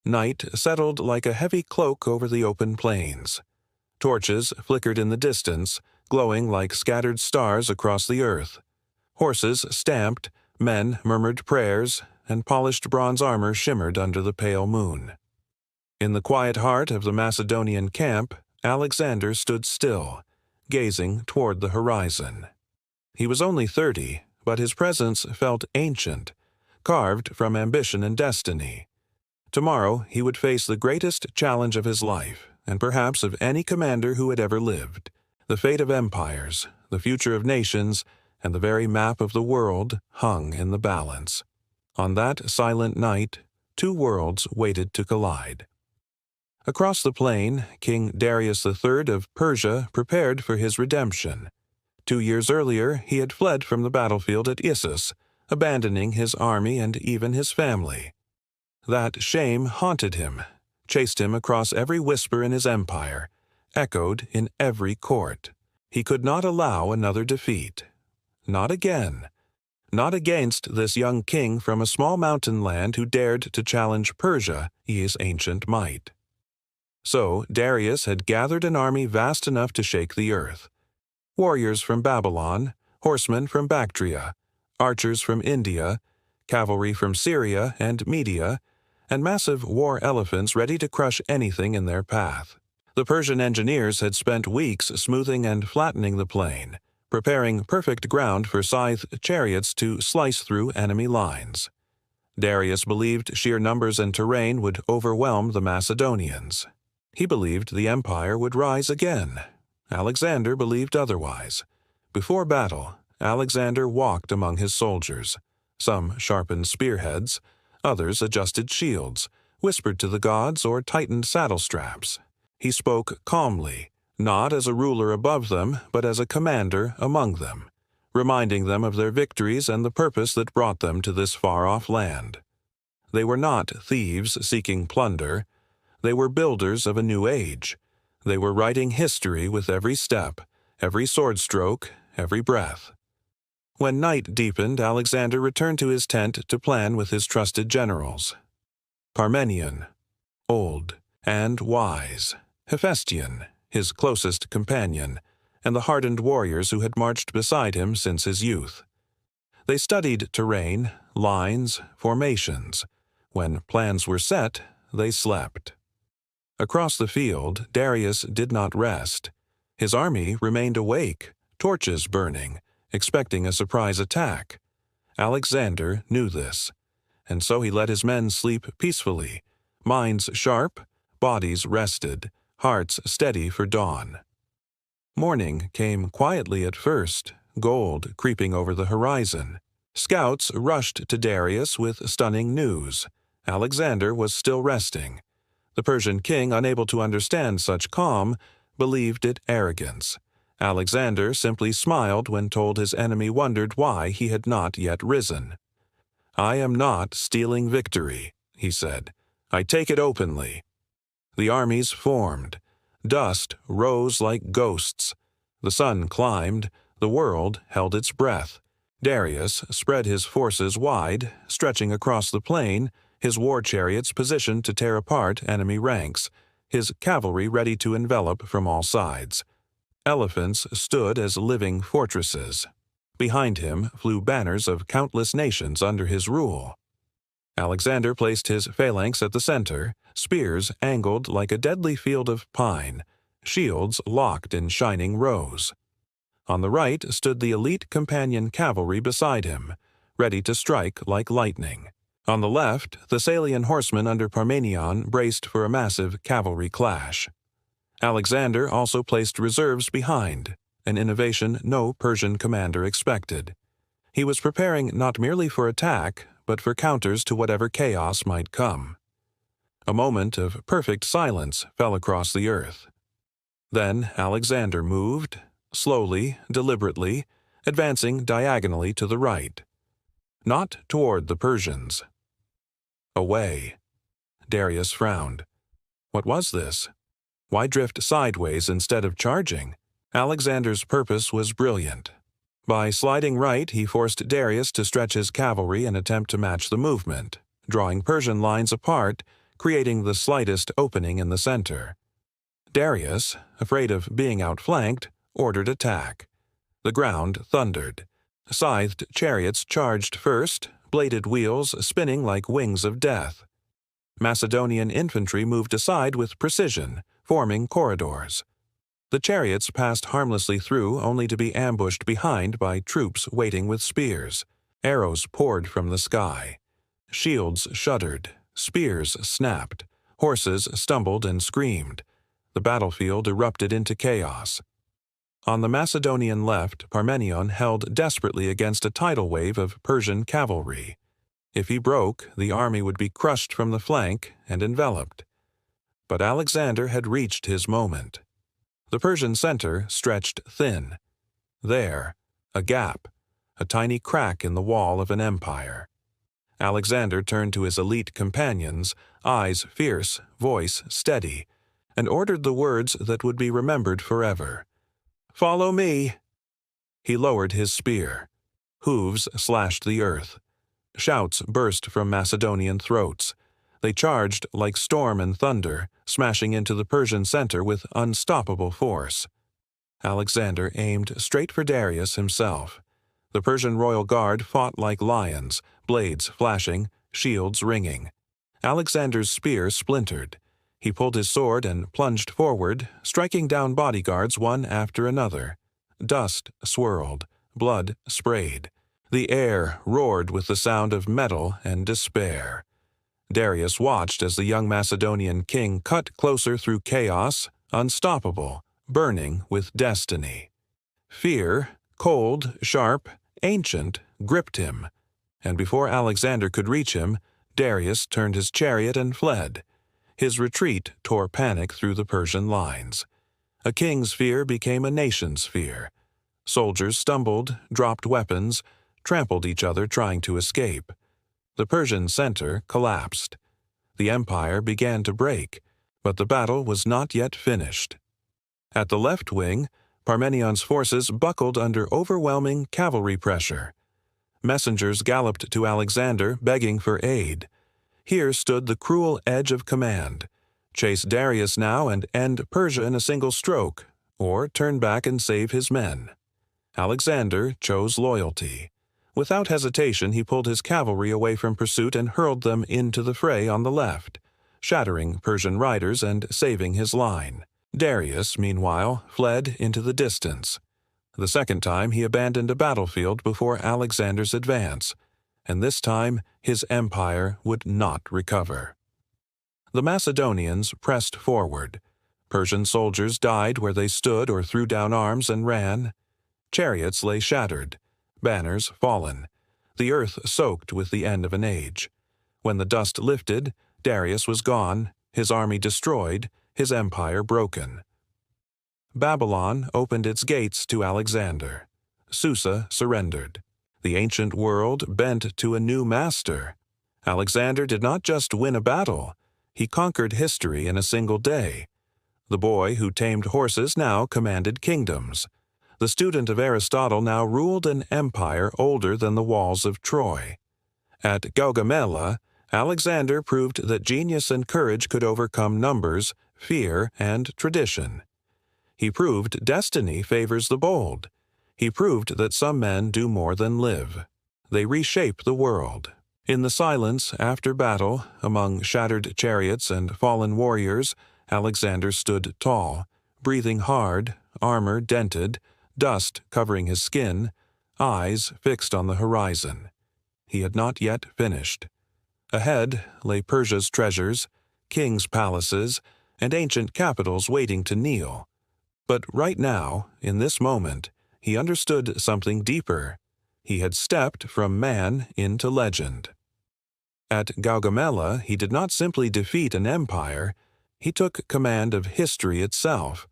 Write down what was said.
Night settled like a heavy cloak over the open plains. Torches flickered in the distance, glowing like scattered stars across the earth. Horses stamped, men murmured prayers, and polished bronze armor shimmered under the pale moon. In the quiet heart of the Macedonian camp, Alexander stood still, gazing toward the horizon. He was only 30, but his presence felt ancient, carved from ambition and destiny. Tomorrow he would face the greatest challenge of his life, and perhaps of any commander who had ever lived. The fate of empires, the future of nations, and the very map of the world hung in the balance. On that silent night, two worlds waited to collide. Across the plain, King Darius III of Persia prepared for his redemption. 2 years earlier, he had fled from the battlefield at Issus, abandoning his army and even his family. That shame haunted him, chased him across every whisper in his empire, echoed in every court. He could not allow another defeat. Not again. Not against this young king from a small mountain land who dared to challenge Persia, his ancient might. So Darius had gathered an army vast enough to shake the earth. Warriors from Babylon, horsemen from Bactria, archers from India, cavalry from Syria and Media, and massive war elephants ready to crush anything in their path. The Persian engineers had spent weeks smoothing and flattening the plain, preparing perfect ground for scythed chariots to slice through enemy lines. Darius believed sheer numbers and terrain would overwhelm the Macedonians. He believed the empire would rise again. Alexander believed otherwise. Before battle, Alexander walked among his soldiers. Some sharpened spearheads, others adjusted shields, whispered to the gods, or tightened saddle straps. He spoke calmly, not as a ruler above them, but as a commander among them, reminding them of their victories and the purpose that brought them to this far-off land. They were not thieves seeking plunder. They were builders of a new age. They were writing history with every step, every sword stroke, every breath. When night deepened, Alexander returned to his tent to plan with his trusted generals. Parmenion, old and wise, Hephaestion, his closest companion, and the hardened warriors who had marched beside him since his youth. They studied terrain, lines, formations. When plans were set, they slept. Across the field, Darius did not rest. His army remained awake, torches burning, expecting a surprise attack. Alexander knew this, and so he let his men sleep peacefully, minds sharp, bodies rested, hearts steady for dawn. Morning came quietly at first, gold creeping over the horizon. Scouts rushed to Darius with stunning news. Alexander was still resting. The Persian king, unable to understand such calm, believed it arrogance. Alexander simply smiled when told his enemy wondered why he had not yet risen. "I am not stealing victory," he said. "I take it openly." The armies formed. Dust rose like ghosts. The sun climbed. The world held its breath. Darius spread his forces wide, stretching across the plain, his war chariots positioned to tear apart enemy ranks, his cavalry ready to envelop from all sides. Elephants stood as living fortresses. Behind him flew banners of countless nations under his rule. Alexander placed his phalanx at the center, spears angled like a deadly field of pine, shields locked in shining rows. On the right stood the elite Companion Cavalry beside him, ready to strike like lightning. On the left, the Salian horsemen under Parmenion braced for a massive cavalry clash. Alexander also placed reserves behind, an innovation no Persian commander expected. He was preparing not merely for attack, but for counters to whatever chaos might come. A moment of perfect silence fell across the earth. Then Alexander moved, slowly, deliberately, advancing diagonally to the right. Not toward the Persians. Away. Darius frowned. What was this? Why drift sideways instead of charging? Alexander's purpose was brilliant. By sliding right, he forced Darius to stretch his cavalry and attempt to match the movement, drawing Persian lines apart, creating the slightest opening in the center. Darius, afraid of being outflanked, ordered attack. The ground thundered. Scythed chariots charged first, bladed wheels spinning like wings of death. Macedonian infantry moved aside with precision, forming corridors. The chariots passed harmlessly through, only to be ambushed behind by troops waiting with spears. Arrows poured from the sky. Shields shuddered. Spears snapped. Horses stumbled and screamed. The battlefield erupted into chaos. On the Macedonian left, Parmenion held desperately against a tidal wave of Persian cavalry. If he broke, the army would be crushed from the flank and enveloped. But Alexander had reached his moment. The Persian center stretched thin. There, a gap, a tiny crack in the wall of an empire. Alexander turned to his elite companions, eyes fierce, voice steady, and ordered the words that would be remembered forever. "Follow me!" He lowered his spear. Hooves slashed the earth. Shouts burst from Macedonian throats. They charged like storm and thunder, smashing into the Persian center with unstoppable force. Alexander aimed straight for Darius himself. The Persian royal guard fought like lions, blades flashing, shields ringing. Alexander's spear splintered. He pulled his sword and plunged forward, striking down bodyguards one after another. Dust swirled, blood sprayed. The air roared with the sound of metal and despair. Darius watched as the young Macedonian king cut closer through chaos, unstoppable, burning with destiny. Fear, cold, sharp, ancient, gripped him, and before Alexander could reach him, Darius turned his chariot and fled. His retreat tore panic through the Persian lines. A king's fear became a nation's fear. Soldiers stumbled, dropped weapons, trampled each other trying to escape. The Persian center collapsed. The empire began to break, but the battle was not yet finished. At the left wing, Parmenion's forces buckled under overwhelming cavalry pressure. Messengers galloped to Alexander, begging for aid. Here stood the cruel edge of command. Chase Darius now and end Persia in a single stroke, or turn back and save his men. Alexander chose loyalty. Without hesitation, he pulled his cavalry away from pursuit and hurled them into the fray on the left, shattering Persian riders and saving his line. Darius, meanwhile, fled into the distance. The second time he abandoned a battlefield before Alexander's advance, and this time his empire would not recover. The Macedonians pressed forward. Persian soldiers died where they stood or threw down arms and ran. Chariots lay shattered, banners fallen, the earth soaked with the end of an age. When the dust lifted, Darius was gone, his army destroyed, his empire broken. Babylon opened its gates to Alexander. Susa surrendered. The ancient world bent to a new master. Alexander did not just win a battle, he conquered history in a single day. The boy who tamed horses now commanded kingdoms. The student of Aristotle now ruled an empire older than the walls of Troy. At Gaugamela, Alexander proved that genius and courage could overcome numbers, fear, and tradition. He proved destiny favors the bold. He proved that some men do more than live. They reshape the world. In the silence after battle, among shattered chariots and fallen warriors, Alexander stood tall, breathing hard, armor dented, dust covering his skin, eyes fixed on the horizon. He had not yet finished. Ahead lay Persia's treasures, kings' palaces, and ancient capitals waiting to kneel. But right now, in this moment, he understood something deeper. He had stepped from man into legend. At Gaugamela, he did not simply defeat an empire, he took command of history itself.